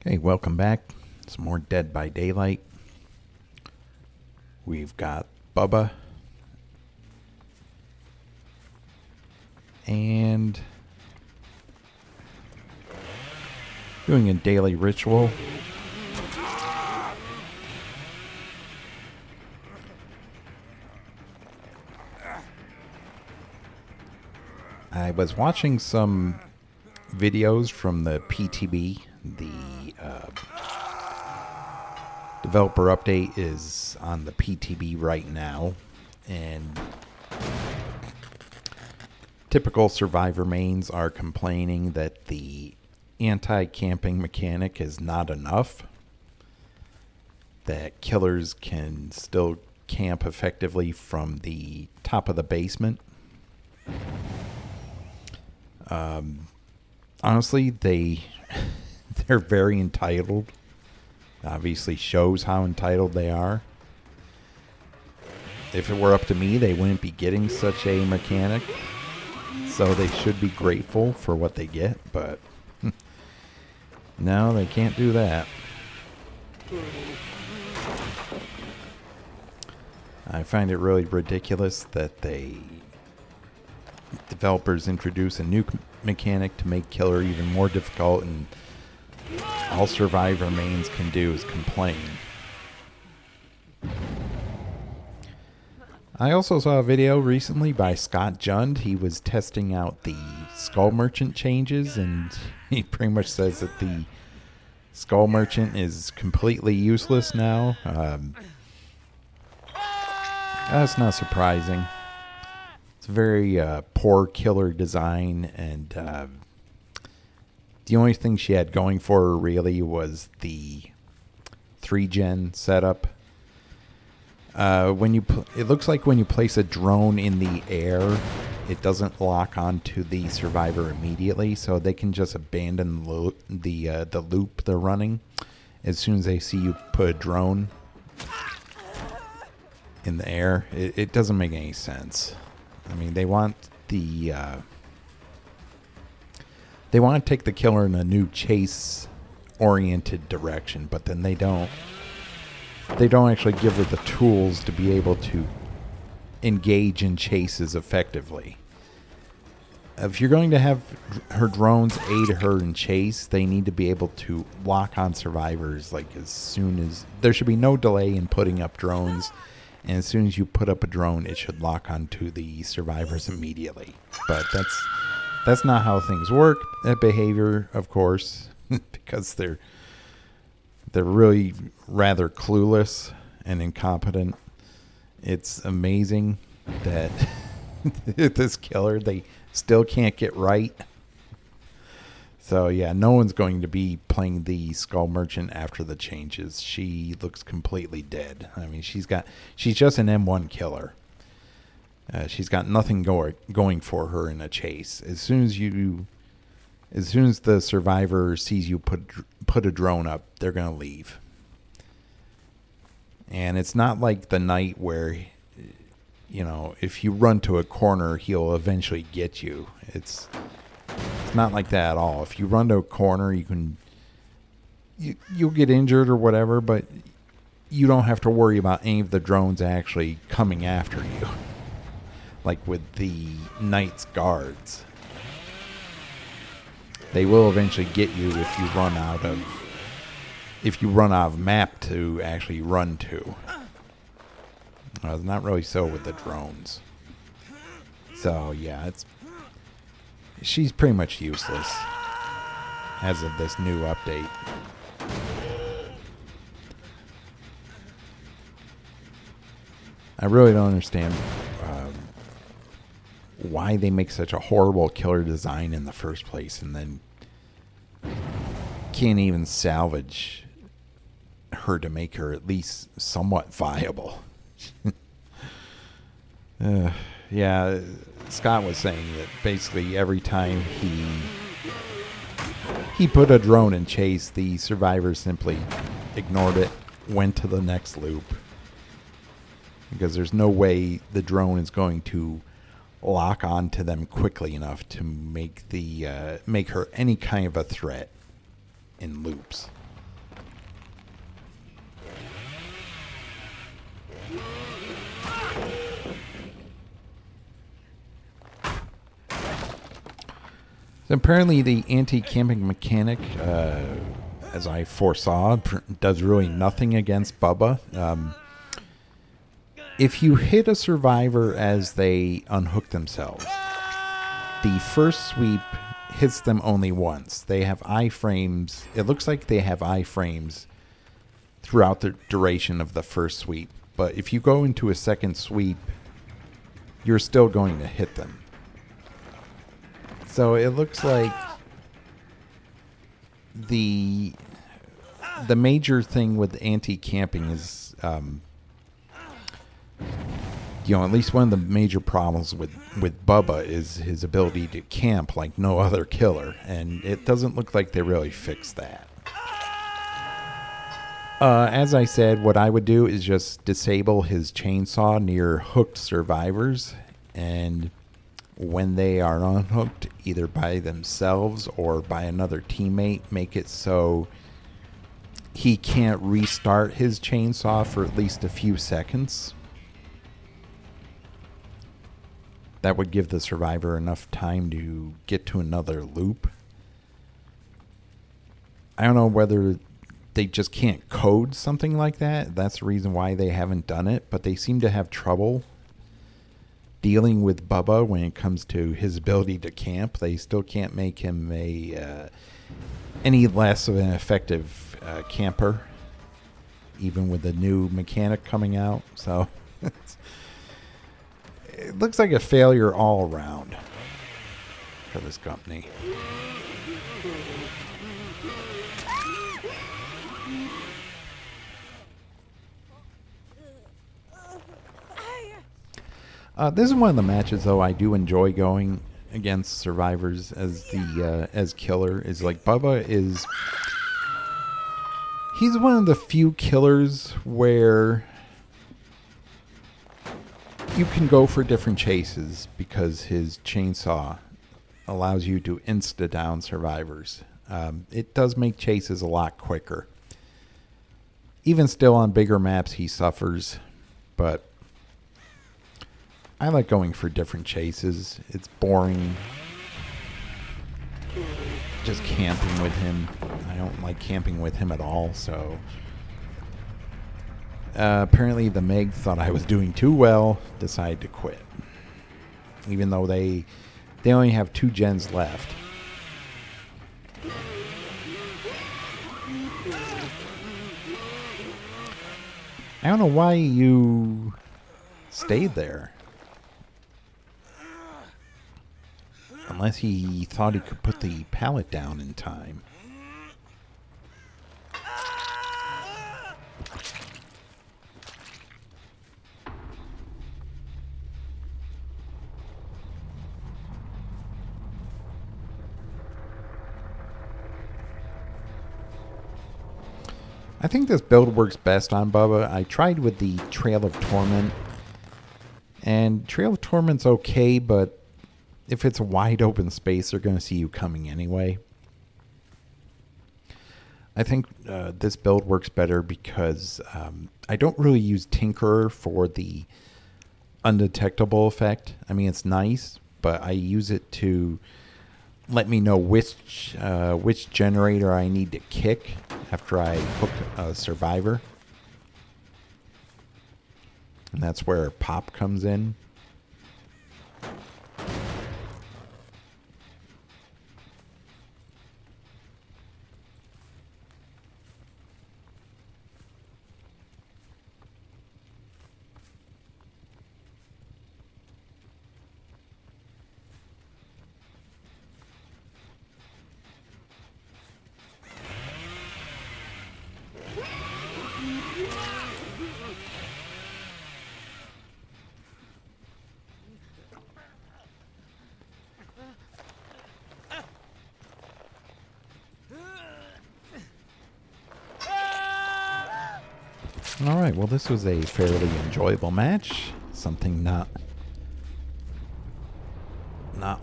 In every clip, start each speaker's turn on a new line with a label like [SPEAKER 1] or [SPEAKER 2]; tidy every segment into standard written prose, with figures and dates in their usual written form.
[SPEAKER 1] Okay, welcome back. Some more Dead by Daylight. We've got Bubba and doing a daily ritual. I was watching some videos from the PTB. The developer update is on the PTB right now, and typical survivor mains are complaining that the anti-camping mechanic is not enough, that killers can still camp effectively from the top of the basement. Honestly, they're very entitled. Obviously shows how entitled they are. If it were up to me, they wouldn't be getting such a mechanic. So they should be grateful for what they get, but no, they can't do that. I find it really ridiculous that developers introduce a new mechanic to make killer even more difficult, and all survivor mains can do is complain. I also saw a video recently by Scott Jund. He was testing out the Skull Merchant changes, and he pretty much says that the Skull Merchant is completely useless now. That's not surprising. It's a very poor killer design, and the only thing she had going for her really was the 3-gen setup. It looks like when you place a drone in the air, it doesn't lock onto the survivor immediately, so they can just abandon the loop they're running as soon as they see you put a drone in the air. It doesn't make any sense. I mean, they want to take the killer in a new chase-oriented direction, but then they don't actually give her the tools to be able to engage in chases effectively. If you're going to have her drones aid her in chase, they need to be able to lock on survivors as soon as... There should be no delay in putting up drones, and as soon as you put up a drone, it should lock onto the survivors immediately. But that's not how things work. That behavior, of course, because they're really rather clueless and incompetent. It's amazing that this killer, they still can't get right. So yeah, no one's going to be playing the Skull Merchant after the changes. She looks completely dead. I mean, she's just an M1 killer. She's got nothing going for her in a chase. As soon as the survivor sees you put a drone up, they're going to leave. And it's not like the night where, if you run to a corner, he'll eventually get you. It's not like that at all. If you run to a corner, you'll get injured or whatever, but you don't have to worry about any of the drones actually coming after you. Like with the Knight's Guards. They will eventually get you if you run out of map to actually run to. It's not really so with the drones. So yeah, she's pretty much useless as of this new update. I really don't understand why they make such a horrible killer design in the first place, and then can't even salvage her to make her at least somewhat viable. Yeah, Scott was saying that basically every time he put a drone in chase, the survivors simply ignored it, went to the next loop, because there's no way the drone is going to lock onto them quickly enough to make her any kind of a threat in loops. Apparently, the anti-camping mechanic, as I foresaw, does really nothing against Bubba. If you hit a survivor as they unhook themselves, the first sweep hits them only once. They have iframes. It looks like they have iframes throughout the duration of the first sweep. But if you go into a second sweep, you're still going to hit them. So it looks like the major thing with anti-camping is, at least one of the major problems with Bubba is his ability to camp like no other killer, and it doesn't look like they really fixed that. As I said, what I would do is just disable his chainsaw near hooked survivors, and when they are unhooked, either by themselves or by another teammate, make it so he can't restart his chainsaw for at least a few seconds. That would give the survivor enough time to get to another loop. I don't know whether they just can't code something like that. That's the reason why they haven't done it, but they seem to have trouble dealing with Bubba when it comes to his ability to camp. They still can't make him any less of an effective camper, even with the new mechanic coming out. So it looks like a failure all around for this company. This is one of the matches, though, I do enjoy going against survivors as killer. Is like Bubba is. He's one of the few killers where you can go for different chases because his chainsaw allows you to insta-down survivors. It does make chases a lot quicker. Even still on bigger maps, he suffers, but I like going for different chases. It's boring just camping with him. I don't like camping with him at all, so apparently the Meg thought I was doing too well, decided to quit. Even though they only have 2 gens left. I don't know why you stayed there. Unless he thought he could put the pallet down in time. I think this build works best on Bubba. I tried with the Trail of Torment. And Trail of Torment's okay, but if it's a wide open space, they're going to see you coming anyway. I think this build works better because I don't really use Tinkerer for the undetectable effect. I mean, it's nice, but I use it to let me know which generator I need to kick after I hook a survivor. And that's where Pop comes in. All right, well, this was a fairly enjoyable match. Something not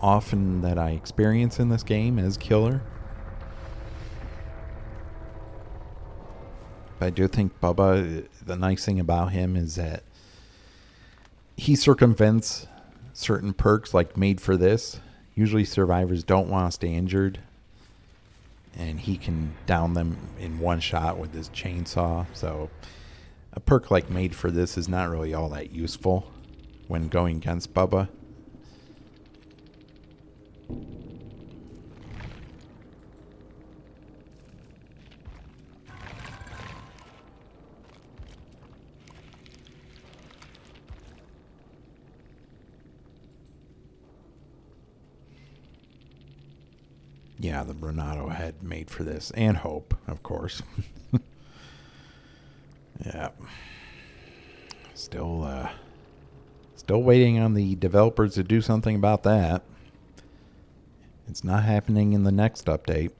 [SPEAKER 1] often that I experience in this game as killer. But I do think Bubba, the nice thing about him is that he circumvents certain perks like made for this. Usually survivors don't want to stay injured, and he can down them in one shot with his chainsaw. So a perk like Made for this is not really all that useful when going against Bubba. Yeah, the Renato had Made for this, and Hope, of course. Yeah. Still waiting on the developers to do something about that. It's not happening in the next update.